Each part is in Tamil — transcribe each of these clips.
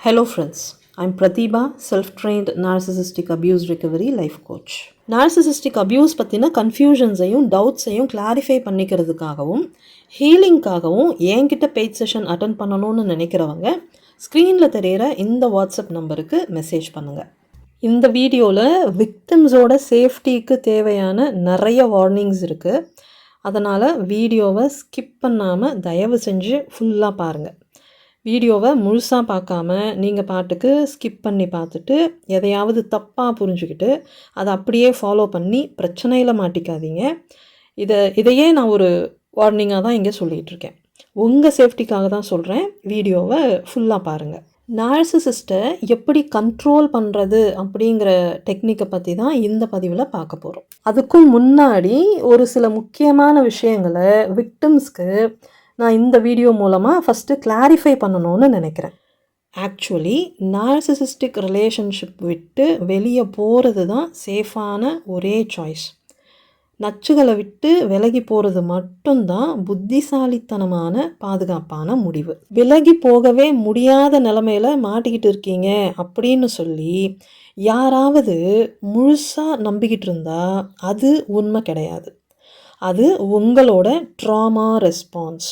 Hello friends, I'm Pratibha, self-trained narcissistic abuse recovery life coach. Narcissistic abuse பற்றின கன்ஃபியூஷன்ஸையும் டவுட்ஸையும் கிளாரிஃபை பண்ணிக்கிறதுக்காகவும் ஹீலிங்காகவும் என்கிட்ட பெய்ட் செஷன் அட்டன் பண்ணணும்னு நினைக்கிறவங்க ஸ்க்ரீனில் தெரிகிற இந்த வாட்ஸ்அப் நம்பருக்கு மெசேஜ் பண்ணுங்கள். இந்த வீடியோவில் விக்டிம்ஸோட சேஃப்டிக்கு தேவையான நிறைய வார்னிங்ஸ் இருக்குது. அதனால் வீடியோவை ஸ்கிப் பண்ணாமல் தயவு செஞ்சு ஃபுல்லாக பாருங்கள். வீடியோவை முழுசாக பார்க்காம நீங்கள் பாட்டுக்கு ஸ்கிப் பண்ணி பார்த்துட்டு எதையாவது தப்பாக புரிஞ்சுக்கிட்டு அதை அப்படியே ஃபாலோ பண்ணி பிரச்சனையில் மாட்டிக்காதீங்க. இதையே நான் ஒரு வார்னிங்காக தான் இங்கே சொல்லிகிட்ருக்கேன். உங்கள் சேஃப்டிக்காக தான் சொல்கிறேன். வீடியோவை ஃபுல்லாக பாருங்கள். நார்சிசிஸ்ட்டை எப்படி கண்ட்ரோல் பண்ணுறது அப்படிங்கிற டெக்னிக்கை பற்றி தான் இந்த பதிவில் பார்க்க போகிறோம். அதுக்கும் முன்னாடி ஒரு சில முக்கியமான விஷயங்களை விக்டிம்ஸ்க்கு நான் இந்த வீடியோ மூலமாக ஃபஸ்ட்டு கிளாரிஃபை பண்ணணும்னு நினைக்கிறேன். ஆக்சுவலி நார்சிசிஸ்டிக் ரிலேஷன்ஷிப் விட்டு வெளியே போகிறது தான் சேஃபான ஒரே சாய்ஸ். நச்சுகளை விட்டு விலகி போகிறது மட்டும்தான் புத்திசாலித்தனமான பாதுகாப்பான முடிவு. விலகி போகவே முடியாத நிலமையில மாட்டிக்கிட்டு இருக்கீங்க அப்படின்னு சொல்லி யாராவது முழுசாக நம்பிக்கிட்டு இருந்தா அது உண்மை கிடையாது. அது உங்களோட ட்ராமா ரெஸ்பான்ஸ்.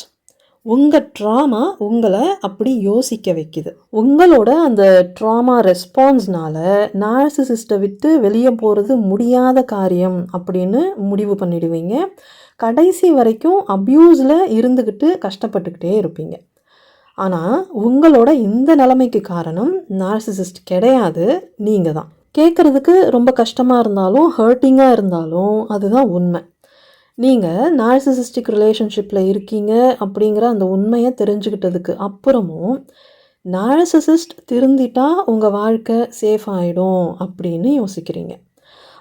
உங்கள் ட்ராமா உங்களை அப்படி யோசிக்க வைக்குது. உங்களோட அந்த ட்ராமா ரெஸ்பான்ஸ்னால நார்சிசிஸ்ட்டை விட்டு வெளியே போகிறது முடியாத காரியம் அப்படின்னு முடிவு பண்ணிடுவீங்க. கடைசி வரைக்கும் அப்யூஸில் இருந்துக்கிட்டு கஷ்டப்பட்டுக்கிட்டே இருப்பீங்க. ஆனால் உங்களோட இந்த நிலைமைக்கு காரணம் நார்சிசிஸ்ட் கிடையாது, நீங்கள் தான். கேட்குறதுக்கு ரொம்ப கஷ்டமாக இருந்தாலும் ஹர்ட்டிங்காக இருந்தாலும் அதுதான் உண்மை. நீங்கள் நார்சிசிஸ்டிக் ரிலேஷன்ஷிப்பில் இருக்கீங்க அப்படிங்கிற அந்த உண்மையை தெரிஞ்சுக்கிட்டதுக்கு அப்புறமும் நார்சிசிஸ்ட் திருந்திட்டா உங்கள் வாழ்க்கை சேஃப் ஆகிடும் அப்படின்னு யோசிக்கிறீங்க.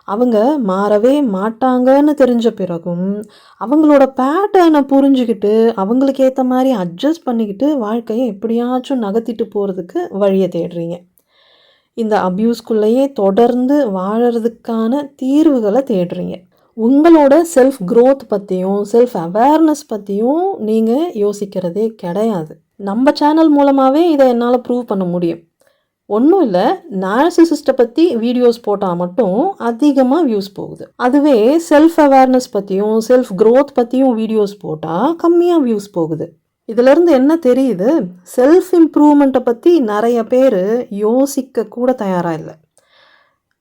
அவங்க மாறவே மாட்டாங்கன்னு தெரிஞ்ச பிறகும் அவங்களோட பேட்டர்னை புரிஞ்சுக்கிட்டு அவங்களுக்கு ஏற்ற மாதிரி அட்ஜஸ்ட் பண்ணிக்கிட்டு வாழ்க்கையை எப்படியாச்சும் நகர்த்திட்டு போகிறதுக்கு வழியை தேடுறீங்க. இந்த அப்யூஸ்குள்ளேயே தொடர்ந்து வாழறதுக்கான தீர்வுகளை தேடுறீங்க. உங்களோட செல்ஃப் க்ரோத் பற்றியும் செல்ஃப் அவேர்னஸ் பற்றியும் நீங்கள் யோசிக்கிறதே கிடையாது. நம்ம சேனல் மூலமாகவே இதை என்னால் ப்ரூவ் பண்ண முடியும். ஒன்றும் இல்லை, நார்சிசிஸ்ட்டை பற்றி வீடியோஸ் போட்டால் மட்டும் அதிகமாக வியூஸ் போகுது. அதுவே செல்ஃப் அவேர்னஸ் பற்றியும் செல்ஃப் க்ரோத் பற்றியும் வீடியோஸ் போட்டால் கம்மியாக வியூஸ் போகுது. இதிலேருந்து என்ன தெரியுது? செல்ஃப் இம்ப்ரூவ்மெண்ட்டை பற்றி நிறைய பேர் யோசிக்க கூட தயாராக இல்லை.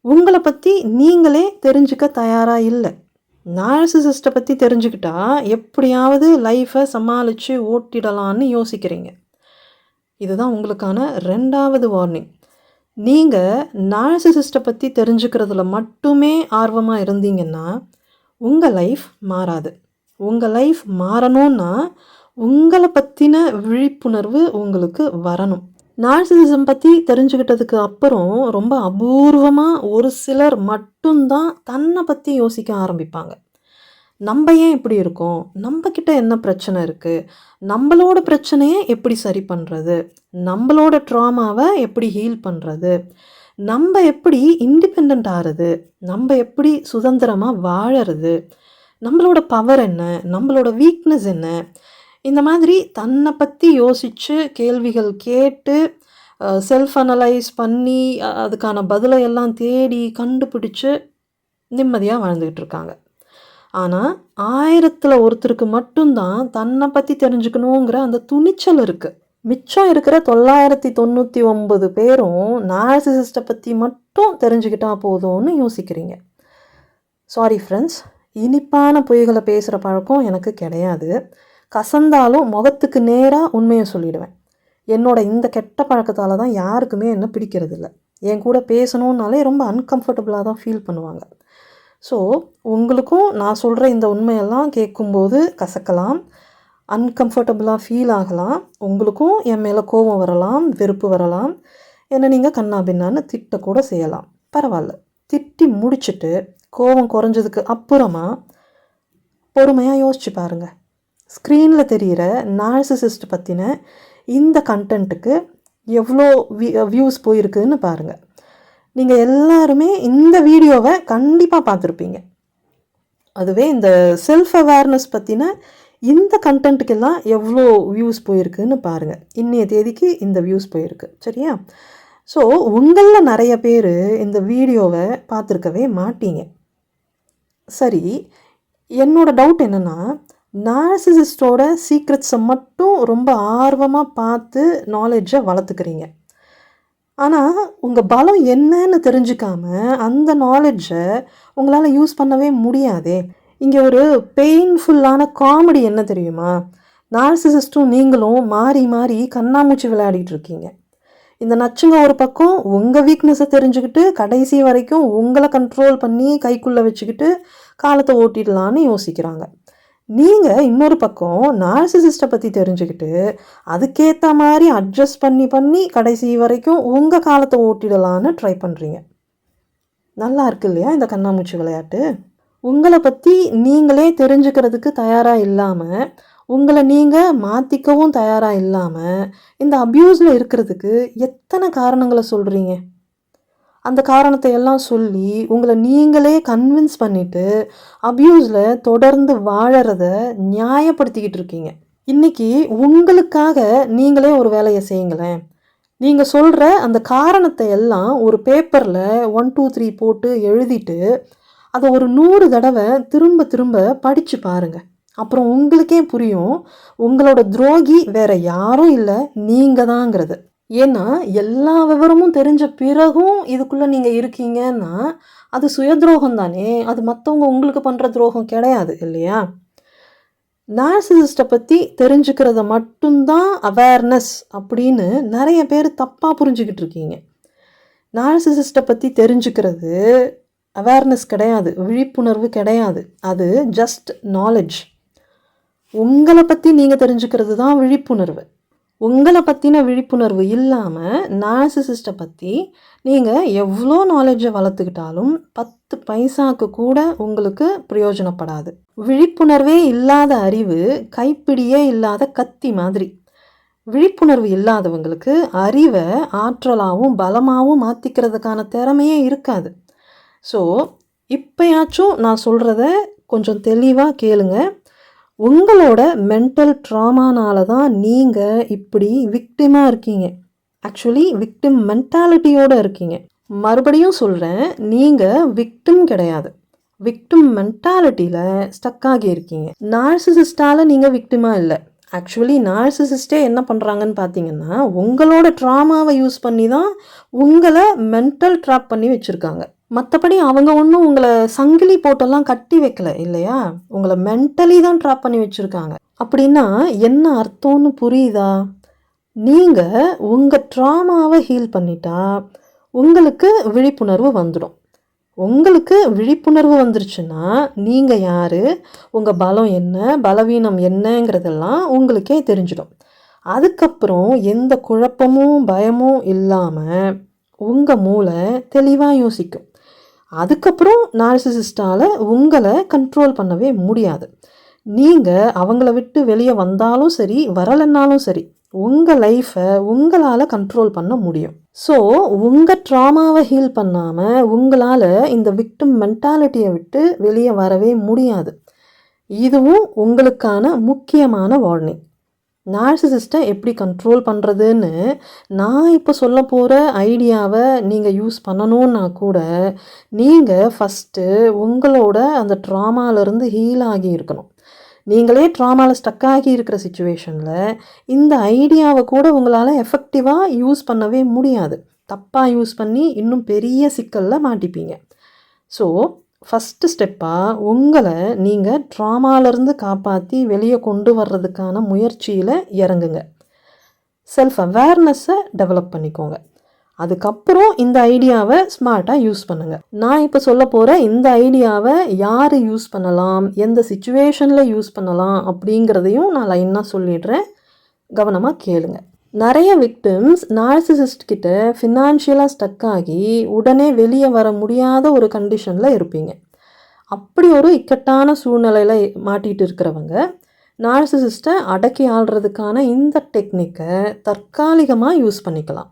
உங்களை பற்றி நீங்களே தெரிஞ்சுக்க தயாராக இல்லை. நார்சிசிஸ்ட்டை பற்றி தெரிஞ்சுக்கிட்டா எப்படியாவது லைஃப்பை சமாளித்து ஓட்டிடலான்னு யோசிக்கிறீங்க. இதுதான் உங்களுக்கான 2வது வார்னிங். நீங்கள் நார்சிசிஸ்ட்டை பற்றி தெரிஞ்சுக்கிறதுல மட்டுமே ஆர்வமாக இருந்தீங்கன்னா உங்கள் லைஃப் மாறாது. உங்கள் லைஃப் மாறணும்னா உங்களை பற்றின விழிப்புணர்வு உங்களுக்கு வரணும். நார்சிசிசம் பற்றி தெரிஞ்சுக்கிட்டதுக்கு அப்புறம் ரொம்ப அபூர்வமாக ஒரு சிலர் மட்டும்தான் தன்னை பற்றி யோசிக்க ஆரம்பிப்பாங்க. நம்ம ஏன் இப்படி இருக்கோம், நம்மக்கிட்ட என்ன பிரச்சனை இருக்குது, நம்மளோட பிரச்சனையை எப்படி சரி பண்ணுறது, நம்மளோட ட்ராமாவை எப்படி ஹீல் பண்ணுறது, நம்ம எப்படி இண்டிபெண்ட் ஆகிறது, நம்ம எப்படி சுதந்திரமாக வாழறது, நம்மளோட பவர் என்ன, நம்மளோட வீக்னஸ் என்ன, இந்த மாதிரி தன்னை பற்றி யோசித்து கேள்விகள் கேட்டு செல்ஃப் அனலைஸ் பண்ணி அதுக்கான பதிலை எல்லாம் தேடி கண்டுபிடிச்சு நிம்மதியாக வாழ்ந்துக்கிட்டு இருக்காங்க. ஆனால் 1000ல் ஒருத்தருக்கு மட்டும்தான் தன்னை பற்றி தெரிஞ்சுக்கணுங்கிற அந்த துணிச்சல் இருக்குது. மிச்சம் இருக்கிற 999 பேரும் நார்சிசிஸ்ட்டை பற்றி மட்டும் தெரிஞ்சுக்கிட்டா போதும்னு யோசிக்கிறீங்க. சாரி ஃப்ரெண்ட்ஸ், இனிப்பான பொய்களை பேசுகிற பழக்கம் எனக்கு கிடையாது. கசந்தாலும் முகத்துக்கு நேராக உண்மையை சொல்லிவிடுவேன். என்னோட இந்த கெட்ட பழக்கத்தால் தான் யாருக்குமே என்ன பிடிக்கிறதில்ல. என் கூட பேசணுன்னாலே ரொம்ப அன்கம்ஃபர்டபுளாக தான் ஃபீல் பண்ணுவாங்க. ஸோ உங்களுக்கும் நான் சொல்கிற இந்த உண்மையெல்லாம் கேட்கும்போது கசக்கலாம், அன்கம்ஃபர்டபுளாக ஃபீல் ஆகலாம். உங்களுக்கும் என் மேலே கோபம் வரலாம், வெறுப்பு வரலாம், என்னை நீங்கள் கண்ணா பின்னான்னு திட்டக்கூட செய்யலாம். பரவாயில்ல, திட்டி முடிச்சுட்டு கோபம் குறைஞ்சதுக்கு அப்புறமா பொறுமையாக யோசிச்சு பாருங்கள். ஸ்க்ரீனில் தெரிகிற நார்சிசிஸ்ட் பற்றின இந்த கண்டென்ட்டுக்கு எவ்வளோ வியூஸ் போயிருக்குன்னு பாருங்கள். நீங்கள் எல்லாருமே இந்த வீடியோவை கண்டிப்பாக பார்த்துருப்பீங்க. அதுவே இந்த செல்ஃப் அவேர்னஸ் பற்றின இந்த கண்டென்ட்டுக்கெல்லாம் எவ்வளோ வியூஸ் போயிருக்குன்னு பாருங்கள். இன்னைய தேதிக்கு இந்த வியூஸ் போயிருக்கு. சரியா? ஸோ உங்களில் நிறைய பேர் இந்த வீடியோவை பார்த்துருக்கவே மாட்டீங்க. சரி, என்னோட டவுட் என்னென்னா, நார்சிசிஸ்டோட சீக்ரெட்ஸை மட்டும் ரொம்ப ஆர்வமாக பார்த்து நாலேஜை வளர்த்துக்கிறீங்க. ஆனால் உங்கள் பலம் என்னன்னு தெரிஞ்சுக்காம அந்த நாலேஜை உங்களால் யூஸ் பண்ணவே முடியாதே. இங்கே ஒரு பெயின்ஃபுல்லான காமெடி என்ன தெரியுமா? நார்சிசிஸ்ட்டும் நீங்களும் மாறி மாறி கண்ணாமூச்சி விளையாடிட்டு இருக்கீங்க. இந்த நச்சுங்க ஒரு பக்கம் உங்கள் வீக்னஸை தெரிஞ்சுக்கிட்டு கடைசி வரைக்கும் உங்களை கண்ட்ரோல் பண்ணி கைக்குள்ளே வச்சுக்கிட்டு காலத்தை ஓட்டிடலான்னு யோசிக்கிறாங்க. நீங்கள் இன்னொரு பக்கம் நார்சிசிஸ்ட்டை பற்றி தெரிஞ்சுக்கிட்டு அதுக்கேற்ற மாதிரி அட்ஜஸ்ட் பண்ணி கடைசி வரைக்கும் உங்கள் காலத்தை ஓட்டிடலான்னு ட்ரை பண்ணுறீங்க. நல்லா இருக்கு இல்லையா இந்த கண்ணாமூச்சி விளையாட்டு? உங்களை பற்றி நீங்களே தெரிஞ்சுக்கிறதுக்கு தயாராக இல்லாமல், உங்களை நீங்கள் மாற்றிக்கவும் தயாராக இல்லாமல் இந்த அப்யூஸில் இருக்கிறதுக்கு எத்தனை காரணங்களை சொல்கிறீங்க? அந்த காரணத்தை எல்லாம் சொல்லி உங்களை நீங்களே கன்வின்ஸ் பண்ணிவிட்டு அப்யூஸில் தொடர்ந்து வாழறத நியாயப்படுத்திக்கிட்டு இருக்கீங்க. இன்றைக்கி உங்களுக்காக நீங்களே ஒரு வேலையை செய்யுங்களேன். நீங்கள் சொல்கிற அந்த காரணத்தை எல்லாம் ஒரு பேப்பரில் 1 2 3 போட்டு எழுதிட்டு அதை ஒரு 100 தடவை திரும்ப திரும்ப படித்து பாருங்கள். அப்புறம் உங்களுக்கே புரியும் உங்களோட துரோகி வேற யாரும் இல்லை, நீங்கள் தாங்கிறது. ஏன்னா எல்லா விவரமும் தெரிஞ்ச பிறகும் இதுக்குள்ளே நீங்கள் இருக்கீங்கன்னா அது சுயதுரோகம் தானே. அது மற்றவங்க உங்களுக்கு பண்ணுற துரோகம் கிடையாது இல்லையா? நார்சிசிஸ்ட்டை பற்றி தெரிஞ்சுக்கிறத மட்டும்தான் அவேர்னஸ் அப்படின்னு நிறைய பேர் தப்பாக புரிஞ்சுக்கிட்டு இருக்கீங்க. நார்சிசிஸ்ட்டை பற்றி தெரிஞ்சுக்கிறது அவேர்னஸ் கிடையாது, விழிப்புணர்வு கிடையாது. அது ஜஸ்ட் நாலேஜ். உங்களை பற்றி நீங்கள் தெரிஞ்சுக்கிறது தான் விழிப்புணர்வு. உங்களை பற்றின விழிப்புணர்வு இல்லாமல் நார்சிசிஸ்ட்டை பற்றி நீங்கள் எவ்வளோ நாலேஜை வளர்த்துக்கிட்டாலும் 10 பைசாவுக்கு கூட உங்களுக்கு பிரயோஜனப்படாது. விழிப்புணர்வே இல்லாத அறிவு கைப்பிடியே இல்லாத கத்தி மாதிரி. விழிப்புணர்வு இல்லாதவங்களுக்கு அறிவை ஆற்றலாகவும் பலமாகவும் மாற்றிக்கிறதுக்கான திறமையே இருக்காது. ஸோ இப்போயாச்சும் நான் சொல்கிறத கொஞ்சம் தெளிவாக கேளுங்க. உங்களோட மென்டல் ட்ராமானால தான் நீங்கள் இப்படி விக்டிமாக இருக்கீங்க. ஆக்சுவலி விக்டிம் மென்டாலிட்டியோடு இருக்கீங்க. மறுபடியும் சொல்கிறேன், நீங்கள் விக்டிம் கிடையாது, விக்டிம் மென்டாலிட்டியில் ஸ்டக் ஆகி இருக்கீங்க. நார்சிசிஸ்டால் நீங்கள் விக்டிமாக இல்லை. ஆக்சுவலி நார்சிசிஸ்டே என்ன பண்ணுறாங்கன்னு பார்த்தீங்கன்னா உங்களோட ட்ராமாவை யூஸ் பண்ணி தான் உங்களை மென்டல் ட்ராப் பண்ணி வச்சுருக்காங்க. மற்றபடி அவங்க ஒன்றும் உங்களை சங்கிலி போட்டெல்லாம் கட்டி வைக்கல இல்லையா? உங்களை மென்டலி தான் ட்ராப் பண்ணி வச்சுருக்காங்க. அப்படின்னா என்ன அர்த்தம்னு புரியுதா? நீங்கள் உங்கள் ட்ராமாவை ஹீல் பண்ணிட்டா உங்களுக்கு விழிப்புணர்வு வந்துடும். உங்களுக்கு விழிப்புணர்வு வந்துருச்சுன்னா நீங்கள் யார், உங்கள் பலம் என்ன, பலவீனம் என்னங்கிறதெல்லாம் உங்களுக்கே தெரிஞ்சிடும். அதுக்கப்புறம் எந்த குழப்பமும் பயமும் இல்லாமல் உங்கள் மூளை தெளிவாக யோசிக்கும். அதுக்கப்புறம் நார்சிசிஸ்டால் உங்களை கண்ட்ரோல் பண்ணவே முடியாது. நீங்கள் அவங்கள விட்டு வெளியே வந்தாலும் சரி வரலைன்னாலும் சரி உங்கள் லைஃப்பை உங்களால் கண்ட்ரோல் பண்ண முடியும். ஸோ உங்கள் ட்ராமாவை ஹீல் பண்ணாமல் உங்களால் இந்த விக்டிம் மென்டாலிட்டியை விட்டு வெளியே வரவே முடியாது. இதுவும் உங்களுக்கான முக்கியமான வார்னிங். நார்சிசிஸ்ட்டை எப்படி கண்ட்ரோல் பண்ணுறதுன்னு நான் இப்போ சொல்ல போகிற ஐடியாவை நீங்கள் யூஸ் பண்ணணுன்னா கூட நீங்கள் ஃபஸ்ட்டு உங்களோட அந்த ட்ராமாவிலேருந்து ஹீல் ஆகி இருக்கணும். நீங்களே ட்ராமாவில் ஸ்டக் ஆகி இருக்கிற சிச்சுவேஷனில் இந்த ஐடியாவை கூட உங்களால் எஃபெக்டிவாக யூஸ் பண்ணவே முடியாது. தப்பாக யூஸ் பண்ணி இன்னும் பெரிய சிக்கலில் மாட்டிப்பீங்க. ஸோ ஃபஸ்ட்டு ஸ்டெப்பாக உங்களை நீங்கள் ட்ராமாவிலேருந்து காப்பாற்றி வெளியே கொண்டு வர்றதுக்கான முயற்சியில் இறங்குங்க. செல்ஃப் அவேர்னஸை டெவலப் பண்ணிக்கோங்க. அதுக்கப்புறம் இந்த ஐடியாவை ஸ்மார்ட்டாக யூஸ் பண்ணுங்கள். நான் இப்போ சொல்ல போகிற இந்த ஐடியாவை யார் யூஸ் பண்ணலாம், எந்த சிச்சுவேஷனில் யூஸ் பண்ணலாம் அப்படிங்கிறதையும் நான் லைனாக சொல்லிடுறேன். கவனமாக கேளுங்க. நிறைய விக்டிம்ஸ் நார்சிசிஸ்ட் கிட்ட ஃபினான்ஷியலாக ஸ்டக் ஆகி உடனே வெளியே வர முடியாத ஒரு கண்டிஷனில் இருப்பீங்க. அப்படி ஒரு இக்கட்டான சூழ்நிலையில் மாட்டிகிட்டு இருக்கிறவங்க நார்சிசிஸ்ட்டை அடக்கி ஆள்றதுக்கான இந்த டெக்னிக்கை தற்காலிகமாக யூஸ் பண்ணிக்கலாம்.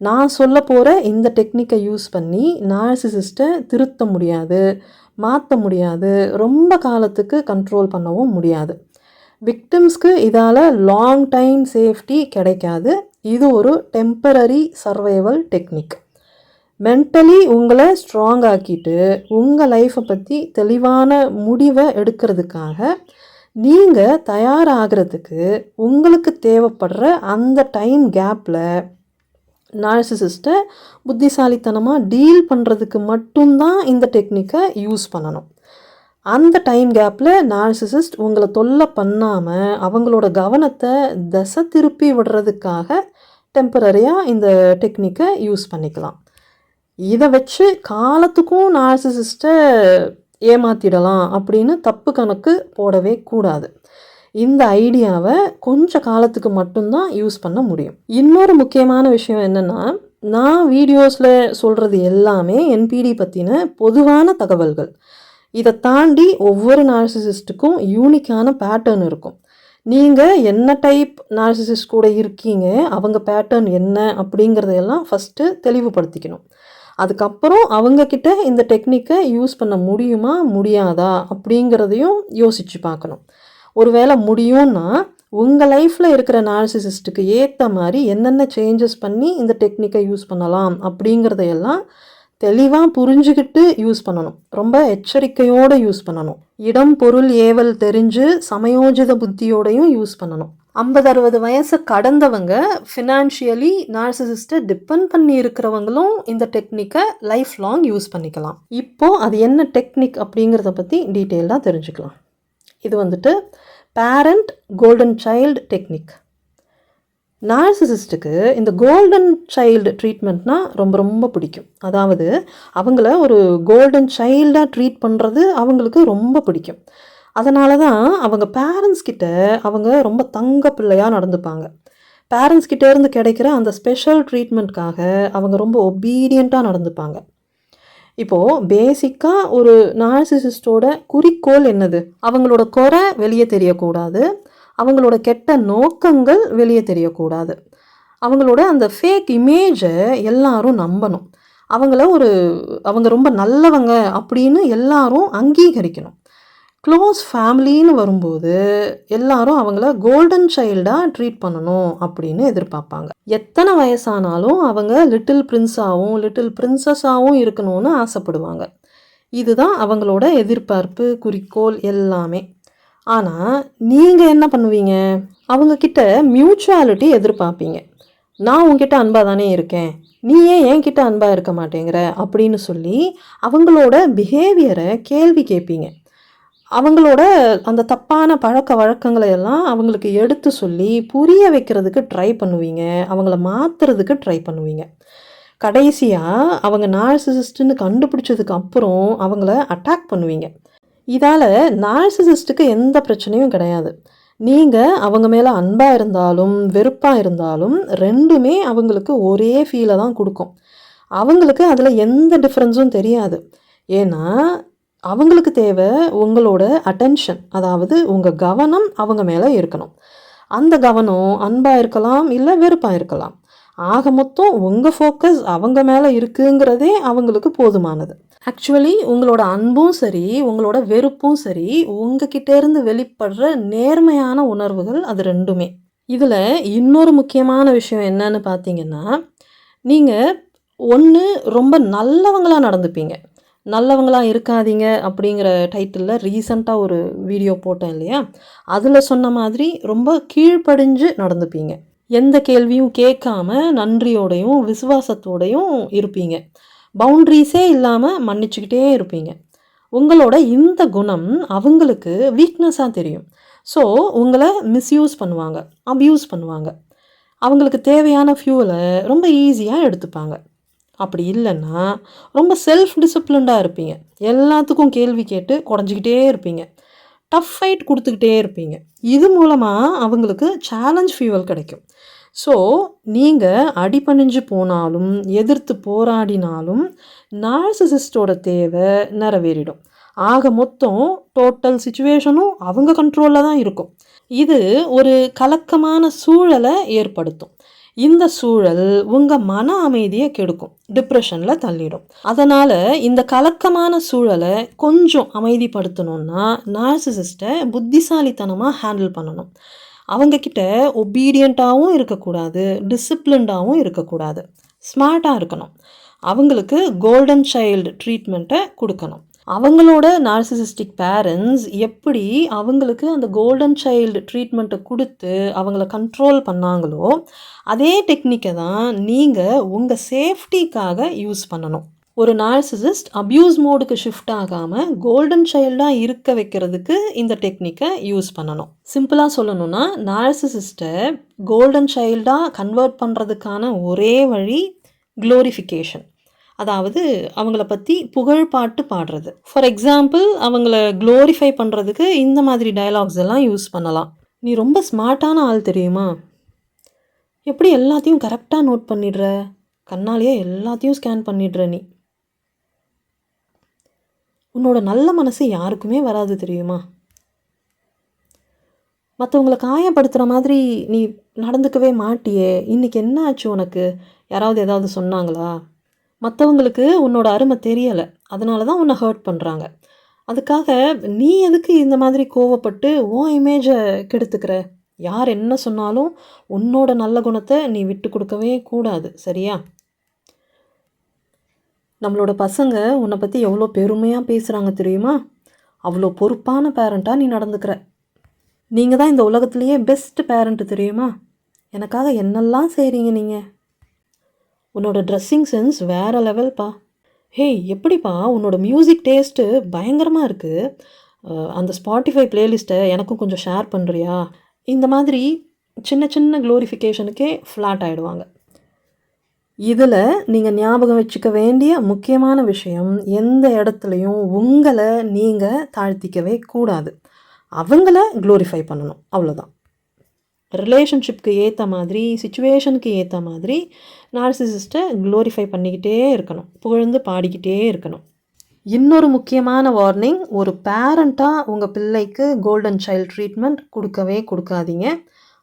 நான் சொல்ல போகிற இந்த டெக்னிக்கை யூஸ் பண்ணி நார்சிசிஸ்ட்டை திருத்த முடியாது, மாற்ற முடியாது, ரொம்ப காலத்துக்கு கண்ட்ரோல் பண்ணவும் முடியாது. விக்டிம்ஸ்க்கு இதால் லாங் டைம் சேஃப்டி கிடைக்காது. இது ஒரு டெம்பரரி சர்வைவல் டெக்னிக். மென்டலி உங்களை ஸ்ட்ராங் ஆக்கிட்டு உங்கள் லைஃப்பை பற்றி தெளிவான முடிவை எடுக்கிறதுக்காக நீங்கள் தயாராகிறதுக்கு உங்களுக்கு தேவைப்படுற அந்த டைம் கேப்பில் நார்சிசிஸ்ட்டை புத்திசாலித்தனமாக டீல் பண்ணுறதுக்கு மட்டும்தான் இந்த டெக்னிக்கை யூஸ் பண்ணணும். அந்த டைம் கேப்பில் நார்சிசிஸ்ட் உங்களை தொல்லை பண்ணாமல் அவங்களோட கவனத்தை திசை திருப்பி விடுறதுக்காக டெம்பரரியாக இந்த டெக்னிக்கை யூஸ் பண்ணிக்கலாம். இதை வச்சு காலத்துக்கும் நார்சிசிஸ்ட்டை ஏமாற்றிடலாம் அப்படின்னு தப்பு கணக்கு போடவே கூடாது. இந்த ஐடியாவை கொஞ்ச காலத்துக்கு மட்டும்தான் யூஸ் பண்ண முடியும். இன்னொரு முக்கியமான விஷயம் என்னென்னா, நான் வீடியோஸில் சொல்கிறது எல்லாமே என்பிடி பற்றின பொதுவான தகவல்கள். இதை தாண்டி ஒவ்வொரு நார்சிசிஸ்ட்டுக்கும் யூனிக்கான பேட்டர்ன் இருக்கும். நீங்கள் என்ன டைப் நார்சிசிஸ்ட் கூட இருக்கீங்க, அவங்க பேட்டர்ன் என்ன அப்படிங்கிறதையெல்லாம் ஃபஸ்ட்டு தெளிவுபடுத்திக்கணும். அதுக்கப்புறம் அவங்கக்கிட்ட இந்த டெக்னிக்கை யூஸ் பண்ண முடியுமா முடியாதா அப்படிங்கிறதையும் யோசித்து பார்க்கணும். ஒருவேளை முடியும்னா உங்கள் லைஃப்பில் இருக்கிற நார்சிசிஸ்ட்டுக்கு ஏற்ற மாதிரி என்னென்ன சேஞ்சஸ் பண்ணி இந்த டெக்னிக்கை யூஸ் பண்ணலாம் அப்படிங்கிறதையெல்லாம் தெளிவாக புரிஞ்சுக்கிட்டு யூஸ் பண்ணணும். ரொம்ப எச்சரிக்கையோடு யூஸ் பண்ணணும். இடம் பொருள் ஏவல் தெரிஞ்சு சமயோஜித புத்தியோடையும் யூஸ் பண்ணணும். 50-60 வயசை கடந்தவங்க ஃபினான்ஷியலி நார்சிசிஸ்ட்டை டிபெண்ட் பண்ணி இருக்கிறவங்களும் இந்த டெக்னிக்கை லைஃப் லாங் யூஸ் பண்ணிக்கலாம். இப்போது அது என்ன டெக்னிக் அப்படிங்கிறத பற்றி டீட்டெயிலாக தெரிஞ்சுக்கலாம். இது வந்துட்டு பேரண்ட் கோல்டன் சைல்டு டெக்னிக். நார்சிசிஸ்ட்டுக்கு இந்த கோல்டன் சைல்டு ட்ரீட்மெண்ட்னா ரொம்ப ரொம்ப பிடிக்கும். அதாவது அவங்கள ஒரு கோல்டன் சைல்டாக ட்ரீட் பண்ணுறது அவங்களுக்கு ரொம்ப பிடிக்கும். அதனால தான் அவங்க பேரண்ட்ஸ் கிட்ட அவங்க ரொம்ப தங்க பிள்ளையாக நடந்துப்பாங்க. பேரண்ட்ஸ் கிட்ட இருந்து கிடைக்கிற அந்த ஸ்பெஷல் ட்ரீட்மெண்ட்காக அவங்க ரொம்ப ஒபீடியண்ட்டாக நடந்துப்பாங்க. இப்போது பேசிக்காக ஒரு நார்சிசிஸ்டோட குறிக்கோள் என்னது? அவங்களோட குறை வெளியே தெரியக்கூடாது, அவங்களோட கெட்ட நோக்கங்கள் வெளியே தெரியக்கூடாது, அவங்களோட அந்த ஃபேக் இமேஜை எல்லாரும் நம்பணும், அவங்க ரொம்ப நல்லவங்க அப்படின்னு எல்லாரும் அங்கீகரிக்கணும். க்ளோஸ் ஃபேமிலின்னு வரும்போது எல்லாரும் அவங்கள கோல்டன் சைல்டாக ட்ரீட் பண்ணணும் அப்படின்னு எதிர்பார்ப்பாங்க. எத்தனை வயசானாலும் அவங்க லிட்டில் பிரின்ஸாகவும் லிட்டில் பிரின்சஸாகவும் இருக்கணும்னு ஆசைப்படுவாங்க. இதுதான் அவங்களோட எதிர்பார்ப்பு, குறிக்கோள் எல்லாமே. ஆனால் நீங்கள் என்ன பண்ணுவீங்க? அவங்கக்கிட்ட மியூச்சுவாலிட்டி எதிர்பார்ப்பீங்க. நான் உங்ககிட்ட அன்பாக தானே இருக்கேன், நீ ஏன் என்கிட்ட அன்பாக இருக்க மாட்டேங்கிற அப்படின்னு சொல்லி அவங்களோட பிஹேவியரை கேள்வி கேட்பீங்க. அவங்களோட அந்த தப்பான பழக்க வழக்கங்களை எல்லாம் அவங்களுக்கு எடுத்து சொல்லி புரிய வைக்கிறதுக்கு ட்ரை பண்ணுவீங்க, அவங்கள மாற்றுறதுக்கு ட்ரை பண்ணுவீங்க. கடைசியாக அவங்க நார்சிசிஸ்ட்டுன்னு கண்டுபிடிச்சதுக்கு அப்புறம் அவங்கள அட்டாக் பண்ணுவீங்க. இதால் நார்சிசிஸ்ட்டுக்கு எந்த பிரச்சனையும் கிடையாது. நீங்கள் அவங்க மேலே அன்பாக இருந்தாலும் வெறுப்பாக இருந்தாலும் ரெண்டுமே அவங்களுக்கு ஒரே ஃபீலை தான் கொடுக்கும். அவங்களுக்கு அதில் எந்த டிஃப்ரென்ஸும் தெரியாது. ஏன்னா அவங்களுக்கு தேவை உங்களோட அட்டென்ஷன், அதாவது உங்கள் கவனம் அவங்க மேலே இருக்கணும். அந்த கவனம் அன்பாக இருக்கலாம், இல்லை வெறுப்பாக இருக்கலாம். ஆக மொத்தம் உங்கள் ஃபோக்கஸ் அவங்க மேலே இருக்குங்கிறதே அவங்களுக்கு போதுமானது. ஆக்சுவலி உங்களோட அன்பும் சரி உங்களோட வெறுப்பும் சரி உங்ககிட்டேருந்து வெளிப்படுற நேர்மையான உணர்வுகள், அது ரெண்டுமே. இதில் இன்னொரு முக்கியமான விஷயம் என்னன்னு பார்த்தீங்கன்னா, நீங்கள் ஒன்று ரொம்ப நல்லவங்களாக நடந்துப்பீங்க. நல்லவங்களாக இருக்காதீங்க அப்படிங்கிற டைட்டிலில் ரீசண்டாக ஒரு வீடியோ போட்டேன் இல்லையா, அதில் சொன்ன மாதிரி ரொம்ப கீழ்ப்படிஞ்சு நடந்துப்பீங்க. எந்த கேள்வியும் கேட்காம நன்றியோடையும் விசுவாசத்தோடையும் இருப்பீங்க. பவுண்ட்ரிஸே இல்லாமல் மன்னிச்சுக்கிட்டே இருப்பீங்க. உங்களோட இந்த குணம் அவங்களுக்கு வீக்னஸாக தெரியும். ஸோ உங்களை மிஸ்யூஸ் பண்ணுவாங்க, அப்யூஸ் பண்ணுவாங்க. அவங்களுக்கு தேவையான ஃபியூலை ரொம்ப ஈஸியாக எடுத்துப்பாங்க. அப்படி இல்லைன்னா ரொம்ப செல்ஃப் டிசிப்ளின்டாக இருப்பீங்க. எல்லாத்துக்கும் கேள்வி கேட்டு குறைஞ்சிக்கிட்டே இருப்பீங்க. டஃப் ஃபைட் கொடுத்துக்கிட்டே இருப்பீங்க. இது மூலமாக அவங்களுக்கு சேலஞ்ச் ஃபியூவல் கிடைக்கும். ஸோ நீங்கள் அடிபணிஞ்சு போனாலும் எதிர்த்து போராடினாலும் நார்சிசிஸ்டோட தேவை நிறைவேறிடும். ஆக மொத்தம் டோட்டல் சிச்சுவேஷனும் அவங்க கண்ட்ரோலில் தான் இருக்கும். இது ஒரு கலக்கமான சூழலை ஏற்படுத்தும். இந்த சூழல் உங்கள் மன அமைதியை கெடுக்கும், டிப்ரெஷனில் தள்ளிடும். அதனால் இந்த கலக்கமான சூழலை கொஞ்சம் அமைதிப்படுத்தணுன்னா நார்சிசிஸ்ட்டை புத்திசாலித்தனமாக ஹேண்டில் பண்ணணும். அவங்கக்கிட்ட ஒபீடியண்ட்டாகவும் இருக்கக்கூடாது, டிசிப்ளின்டாகவும் இருக்கக்கூடாது, ஸ்மார்ட்டாக இருக்கணும். அவங்களுக்கு கோல்டன் சைல்டு ட்ரீட்மெண்ட்டை கொடுக்கணும். அவங்களோட நார்சிசிஸ்டிக் பேரண்ட்ஸ் எப்படி அவங்களுக்கு அந்த கோல்டன் சைல்டு ட்ரீட்மெண்ட்டை கொடுத்து அவங்கள கண்ட்ரோல் பண்ணாங்களோ அதே டெக்னிக்கை தான் நீங்கள் உங்கள் சேஃப்டிக்காக யூஸ் பண்ணணும். ஒரு நார்சிசிஸ்ட் அப்யூஸ் மோடுக்கு ஷிஃப்ட் ஆகாமல் கோல்டன் சைல்டாக இருக்க வைக்கிறதுக்கு இந்த டெக்னிக்கை யூஸ் பண்ணணும். சிம்பிளாக சொல்லணும்னா நார்சிசிஸ்ட்டை கோல்டன் சைல்டாக கன்வெர்ட் பண்ணுறதுக்கான ஒரே வழி க்ளோரிஃபிகேஷன். அதாவது அவங்கள பற்றி புகழ்பாட்டு பாடுறது. ஃபார் எக்ஸாம்பிள் அவங்கள க்ளோரிஃபை பண்ணுறதுக்கு இந்த மாதிரி டயலாக்ஸ் எல்லாம் யூஸ் பண்ணலாம். நீ ரொம்ப ஸ்மார்ட்டான ஆள் தெரியுமா, எப்படி எல்லாத்தையும் கரெக்டாக நோட் பண்ணிடுற, கண்ணாலேயே எல்லாத்தையும் ஸ்கேன் பண்ணிடுற, நீ உன்னோட நல்ல மனசு யாருக்குமே வராது தெரியுமா, மற்றவங்களை காயப்படுத்துகிற மாதிரி நீ நடந்துக்கவே மாட்டியே, இன்றைக்கி என்ன ஆச்சு உனக்கு, யாராவது ஏதாவது சொன்னாங்களா, மற்றவங்களுக்கு உன்னோட அருமை தெரியலை, அதனால தான் உன்னை ஹர்ட் பண்ணுறாங்க, அதுக்காக நீ எதுக்கு இந்த மாதிரி கோவப்பட்டு உன் இமேஜை கெடுத்துக்கிற, யார் என்ன சொன்னாலும் உன்னோட நல்ல குணத்தை நீ விட்டு கொடுக்கவே கூடாது, சரியா. நம்மளோட பசங்க உன்னை பற்றி எவ்வளோ பெருமையாக பேசுகிறாங்க தெரியுமா, அவ்வளோ பொறுப்பான பேரண்ட்டாக நீ நடந்துக்கிற, நீங்கள் தான் இந்த உலகத்துலேயே பெஸ்ட் பேரண்ட்டு தெரியுமா, எனக்காக என்னெல்லாம் செய்கிறீங்க நீங்கள், உன்னோட ட்ரெஸ்ஸிங் சென்ஸ் வேறு லெவல்ப்பா, ஹேய் எப்படிப்பா உன்னோட மியூசிக் டேஸ்ட்டு பயங்கரமாக இருக்குது, அந்த ஸ்பாட்டிஃபை ப்ளேலிஸ்ட்டை எனக்கும் கொஞ்சம் ஷேர் பண்ணுறியா, இந்த மாதிரி சின்ன சின்ன க்ளோரிஃபிகேஷனுக்கே ஃப்ளாட் ஆகிடுவாங்க. இதில் நீங்கள் ஞாபகம் வச்சுக்க வேண்டிய முக்கியமான விஷயம், எந்த இடத்துலையும் உங்களை நீங்கள் தாழ்த்திக்கவே கூடாது, அவங்கள க்ளோரிஃபை பண்ணணும், அவ்வளோதான். ரிலேஷன்ஷிப்க்கு ஏற்ற மாதிரி, சிச்சுவேஷனுக்கு ஏற்ற மாதிரி நார்சிசிஸ்ட்டை க்ளோரிஃபை பண்ணிக்கிட்டே இருக்கணும், புகழ்ந்து பாடிக்கிட்டே இருக்கணும். இன்னொரு முக்கியமான வார்னிங், ஒரு பேரண்ட்டாக உங்கள் பிள்ளைக்கு கோல்டன் சைல்டு ட்ரீட்மெண்ட் கொடுக்கவே கொடுக்காதீங்க,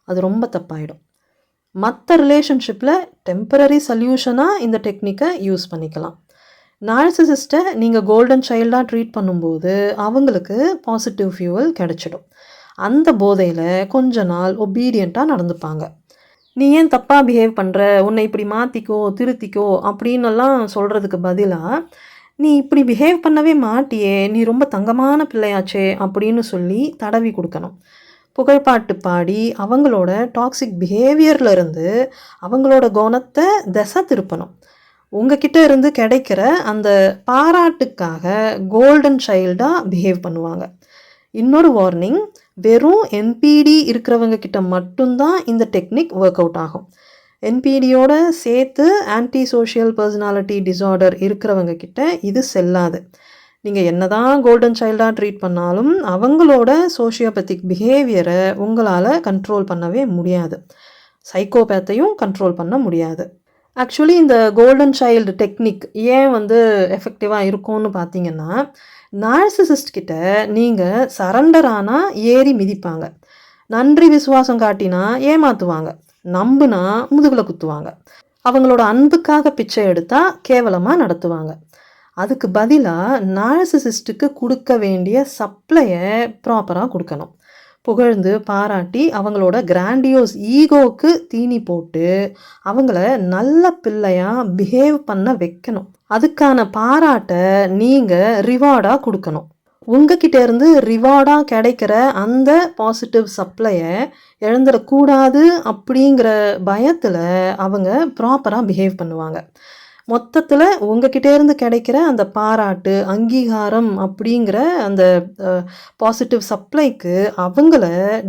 அது ரொம்ப தப்பாயிடும். மற்ற ரிலேஷன்ஷிப்பில் டெம்பரரி சொல்யூஷனாக இந்த டெக்னிக்கை யூஸ் பண்ணிக்கலாம். நார்சிசிஸ்ட்டை நீங்கள் கோல்டன் சைல்டாக ட்ரீட் பண்ணும்போது அவங்களுக்கு பாசிட்டிவ் ஃபியூவல் கிடச்சிடும். அந்த போதையில் கொஞ்ச நாள் ஒபீடியண்ட்டாக நடந்துப்பாங்க. நீ ஏன் தப்பாக பிஹேவ் பண்ணுற, உன்னை இப்படி மாற்றிக்கோ திருத்திக்கோ அப்படின்னெல்லாம் சொல்கிறதுக்கு பதிலாக நீ இப்படி பிஹேவ் பண்ணவே மாட்டியே, நீ ரொம்ப தங்கமான பிள்ளையாச்சே அப்படின்னு சொல்லி தடவி கொடுக்கணும். புகழ்பாட்டு பாடி அவங்களோட டாக்ஸிக் பிஹேவியர்லேருந்து அவங்களோட குணத்தை திசை திருப்பணும். உங்ககிட்ட இருந்து கிடைக்கிற அந்த பாராட்டுக்காக கோல்டன் சைல்டாக பிஹேவ் பண்ணுவாங்க. இன்னொரு வார்னிங், வெறும் என்பிடி இருக்கிறவங்க கிட்ட மட்டும்தான் இந்த டெக்னிக் ஒர்க் அவுட் ஆகும். என்பிடியோட சேர்த்து ஆன்டி சோஷியல் பர்சனாலிட்டி டிஸார்டர் இருக்கிறவங்க கிட்ட இது செல்லாது. நீங்கள் என்ன தான் கோல்டன் சைல்டாக ட்ரீட் பண்ணாலும் அவங்களோட சோஷியோபத்திக் பிஹேவியரை உங்களால் கண்ட்ரோல் பண்ணவே முடியாது, சைக்கோபேத்தையும் கண்ட்ரோல் பண்ண முடியாது. ஆக்சுவலி இந்த கோல்டன் சைல்டு டெக்னிக் ஏன் எஃபெக்டிவாக இருக்கும்னு பார்த்தீங்கன்னா, நார்சிசிஸ்ட் கிட்ட நீங்கள் சரண்டர் ஆனால் ஏறி மிதிப்பாங்க, நன்றி விசுவாசம் காட்டினா ஏமாற்றுவாங்க, நம்புனா முதுகில் குத்துவாங்க, அவங்களோட அன்புக்காக பிச்சை எடுத்தால் கேவலமாக நடத்துவாங்க. அதுக்கு பதிலாக நார்சிசிஸ்ட்டுக்கு கொடுக்க வேண்டிய சப்ளையை ப்ராப்பராக கொடுக்கணும். புகழ்ந்து பாராட்டி அவங்களோட கிராண்டியோஸ் ஈகோவுக்கு தீனி போட்டு அவங்கள நல்ல பிள்ளையாக பிஹேவ் பண்ண வைக்கணும். அதுக்கான பாராட்டை நீங்கள் ரிவார்டாக கொடுக்கணும். உங்ககிட்ட இருந்து ரிவார்டாக கிடைக்கிற அந்த பாசிட்டிவ் சப்ளையை இழந்துடக்கூடாது அப்படிங்கிற பயத்தில் அவங்க ப்ராப்பராக பிஹேவ் பண்ணுவாங்க. மொத்தத்தில் உங்ககிட்ட இருந்து கிடைக்கிற அந்த பாராட்டு அங்கீகாரம் அப்படிங்கிற அந்த பாசிட்டிவ் சப்ளைக்கு அவங்கள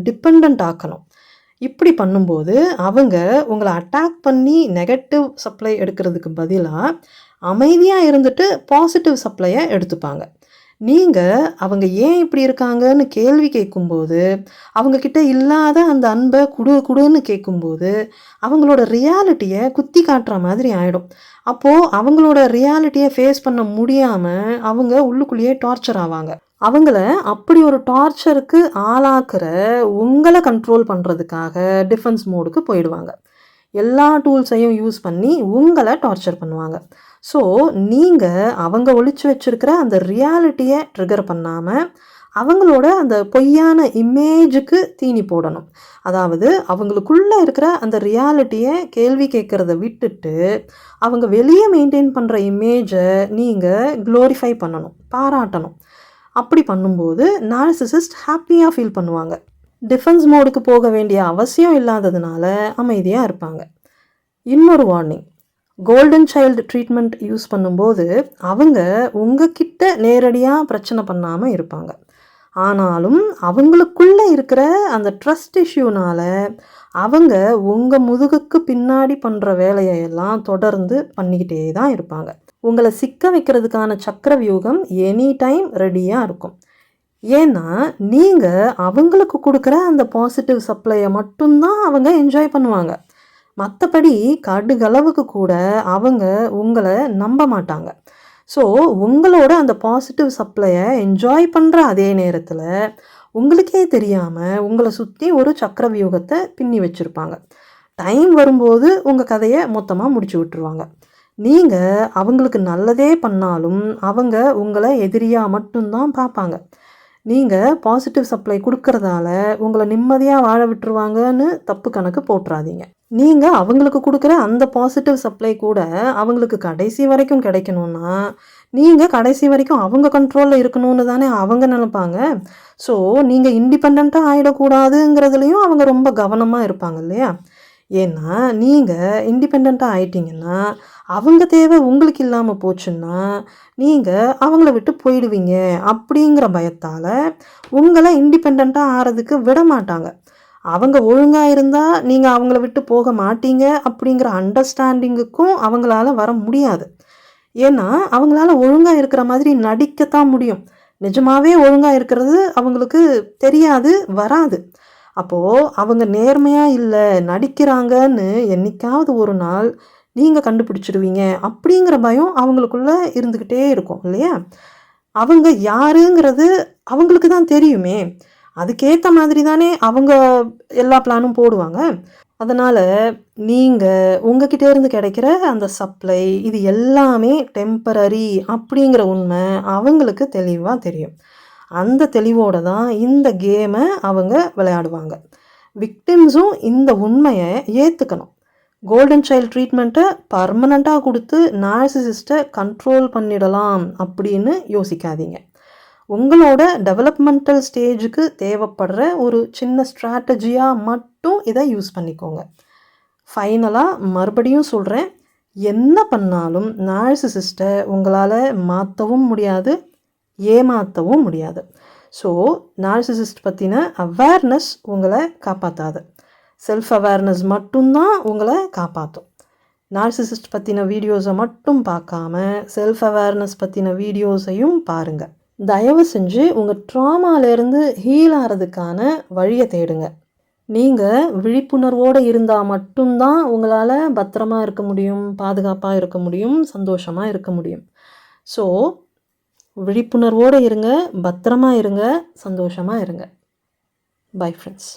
டிபெண்ட் ஆக்கணும். இப்படி பண்ணும்போது அவங்க உங்களை அட்டாக் பண்ணி நெகட்டிவ் சப்ளை எடுக்கிறதுக்கு பதிலாக அமைதியாக இருந்துட்டு பாசிட்டிவ் சப்ளையை எடுத்துப்பாங்க. நீங்கள் அவங்க ஏன் இப்படி இருக்காங்கன்னு கேள்வி கேட்கும்போது, அவங்கக்கிட்ட இல்லாத அந்த அன்பை குடுன்னு கேட்கும்போது அவங்களோட ரியாலிட்டியை குத்தி காட்டுற மாதிரி ஆகிடும். அப்போது அவங்களோட ரியாலிட்டியை ஃபேஸ் பண்ண முடியாமல் அவங்க உள்ளுக்குள்ளேயே டார்ச்சர் ஆவாங்க. அவங்கள அப்படி ஒரு டார்ச்சருக்கு ஆளாக்குற உங்களை கண்ட்ரோல் பண்ணுறதுக்காக டிஃபென்ஸ் மோடுக்கு போயிடுவாங்க. எல்லா டூல்ஸையும் யூஸ் பண்ணி உங்களை டார்ச்சர் பண்ணுவாங்க. ஸோ நீங்கள் அவங்க ஒளிச்சு வச்சிருக்கிற அந்த ரியாலிட்டியை ட்ரிகர் பண்ணாமல் அவங்களோட அந்த பொய்யான இமேஜுக்கு தீனி போடணும். அதாவது அவங்களுக்குள்ளே இருக்கிற அந்த ரியாலிட்டியை கேள்வி கேட்குறத விட்டுட்டு அவங்க வெளியே மெயின்டைன் பண்ணுற இமேஜை நீங்கள் க்ளோரிஃபை பண்ணணும், பாராட்டணும். அப்படி பண்ணும்போது நார்சிசிஸ்ட் ஹாப்பியாக ஃபீல் பண்ணுவாங்க. டிஃபென்ஸ் மோடுக்கு போக வேண்டிய அவசியம் இல்லாததுனால அமைதியாக இருப்பாங்க. இன்னொரு warning, golden child treatment use பண்ணும்போது அவங்க உங்ககிட்ட நேரடியாக பிரச்சனை பண்ணாமல் இருப்பாங்க. ஆனாலும் அவங்களுக்குள்ளே இருக்கிற அந்த ட்ரஸ்ட் இஷ்யூனால் அவங்க உங்கள் முதுகுக்கு பின்னாடி பண்ணுற வேலையெல்லாம் தொடர்ந்து பண்ணிக்கிட்டே தான் இருப்பாங்க. உங்களை சிக்க வைக்கிறதுக்கான சக்கர வியூகம் எனி டைம் ரெடியாக இருக்கும். ஏன்னா நீங்கள் அவங்களுக்கு கொடுக்குற அந்த பாசிட்டிவ் சப்ளையை மட்டும்தான் அவங்க என்ஜாய் பண்ணுவாங்க. மற்றபடி கடுகளவுக்கு கூட அவங்க உங்களை நம்ப மாட்டாங்க. ஸோ உங்களோட அந்த பாசிட்டிவ் சப்ளையை என்ஜாய் பண்ணுற அதே நேரத்தில் உங்களுக்கே தெரியாமல் உங்களை சுற்றி ஒரு சக்கர வியூகத்தை பின்னி வச்சுருப்பாங்க. டைம் வரும்போது உங்கள் கதையை மொத்தமாக முடிச்சு விட்டுருவாங்க. நீங்கள் அவங்களுக்கு நல்லதே பண்ணாலும் அவங்க உங்களை எதிரியாக மட்டும்தான் பார்ப்பாங்க. நீங்கள் பாசிட்டிவ் சப்ளை கொடுக்கறதால உங்களை நிம்மதியாக வாழ விட்டுருவாங்கன்னு தப்பு கணக்கு போட்டுறாதீங்க. நீங்கள் அவங்களுக்கு கொடுக்குற அந்த பாசிட்டிவ் சப்ளை கூட அவங்களுக்கு கடைசி வரைக்கும் கிடைக்கணும்னா நீங்கள் கடைசி வரைக்கும் அவங்க கண்ட்ரோலில் இருக்கணும்னு தானே அவங்க நினைப்பாங்க. ஸோ நீங்கள் இண்டிபெண்ட்டாக ஆகிடக்கூடாதுங்கிறதுலையும் அவங்க ரொம்ப கவனமாக இருப்பாங்க இல்லையா? ஏன்னா நீங்கள் இண்டிபெண்ட்டாக ஆயிட்டீங்கன்னா அவங்க தேவை உங்களுக்கு இல்லாமல் போச்சுன்னா நீங்கள் அவங்கள விட்டு போயிடுவீங்க அப்படிங்கிற பயத்தால் உங்களை இண்டிபெண்ட்டாக ஆகிறதுக்கு விட மாட்டாங்க. அவங்க ஒழுங்காக இருந்தால் நீங்கள் அவங்கள விட்டு போக மாட்டீங்க அப்படிங்கிற அண்டர்ஸ்டாண்டிங்குக்கும் அவங்களால வர முடியாது. ஏன்னா அவங்களால ஒழுங்காக இருக்கிற மாதிரி நடிக்கத்தான் முடியும். நிஜமாகவே ஒழுங்காக இருக்கிறது அவங்களுக்கு தெரியாது, வராது. அப்போது அவங்க நேர்மையாக இல்லை, நடிக்கிறாங்கன்னு என்னைக்காவது ஒரு நாள் நீங்கள் கண்டுபிடிச்சிடுவீங்க அப்படிங்கிற பயம் அவங்களுக்குள்ளே இருந்துக்கிட்டே இருக்கும் இல்லையா? அவங்க யாருங்கிறது அவங்களுக்கு தான் தெரியுமே, அதுக்கேற்ற மாதிரி தானே அவங்க எல்லா பிளானும் போடுவாங்க. அதனால் நீங்கள் உங்ககிட்ட இருந்து கிடைக்கிற அந்த சப்ளை இது எல்லாமே டெம்பரரி அப்படிங்கிற உண்மை அவங்களுக்கு தெளிவாக தெரியும். அந்த தெளிவோடு தான் இந்த கேமை அவங்க விளையாடுவாங்க. விக்டிம்ஸும் இந்த உண்மையை ஏற்றுக்கணும். கோல்டன் சைல்டு ட்ரீட்மெண்ட்டை பர்மனண்ட்டாக கொடுத்து நார்சிசிஸ்ட்டை கண்ட்ரோல் பண்ணிடலாம் அப்படின்னு யோசிக்காதீங்க. உங்களோட டெவலப்மெண்டல் ஸ்டேஜுக்கு தேவைப்படுற ஒரு சின்ன ஸ்ட்ராட்டஜியாக மட்டும் இதை யூஸ் பண்ணிக்கோங்க. ஃபைனலாக மறுபடியும் சொல்கிறேன், என்ன பண்ணாலும் நார்சிசிஸ்ட்டை உங்களால் மாற்றவும் முடியாது, ஏமாற்றவும் முடியாது. ஸோ நார்சிசிஸ்ட் பற்றின அவேர்னஸ் உங்களை காப்பாற்றாது, செல்ஃப் அவேர்னஸ் மட்டும்தான் உங்களை காப்பாற்றும். நார்சிசிஸ்ட் பற்றின வீடியோஸை மட்டும் பார்க்காம செல்ஃப் அவேர்னஸ் பற்றின வீடியோஸையும் பாருங்கள். தயவு செஞ்சு உங்கள் ட்ராமாலேருந்து ஹீல் ஆகிறதுக்கான வழியை தேடுங்க. நீங்கள் விழிப்புணர்வோடு இருந்தால் மட்டும்தான் உங்களால் பத்திரமா இருக்க முடியும், பாதுகாப்பாக இருக்க முடியும், சந்தோஷமாக இருக்க முடியும். ஸோ விழிப்புணர்வோடு இருங்க, பத்திரமா இருங்க, சந்தோஷமாக இருங்க. Bye friends.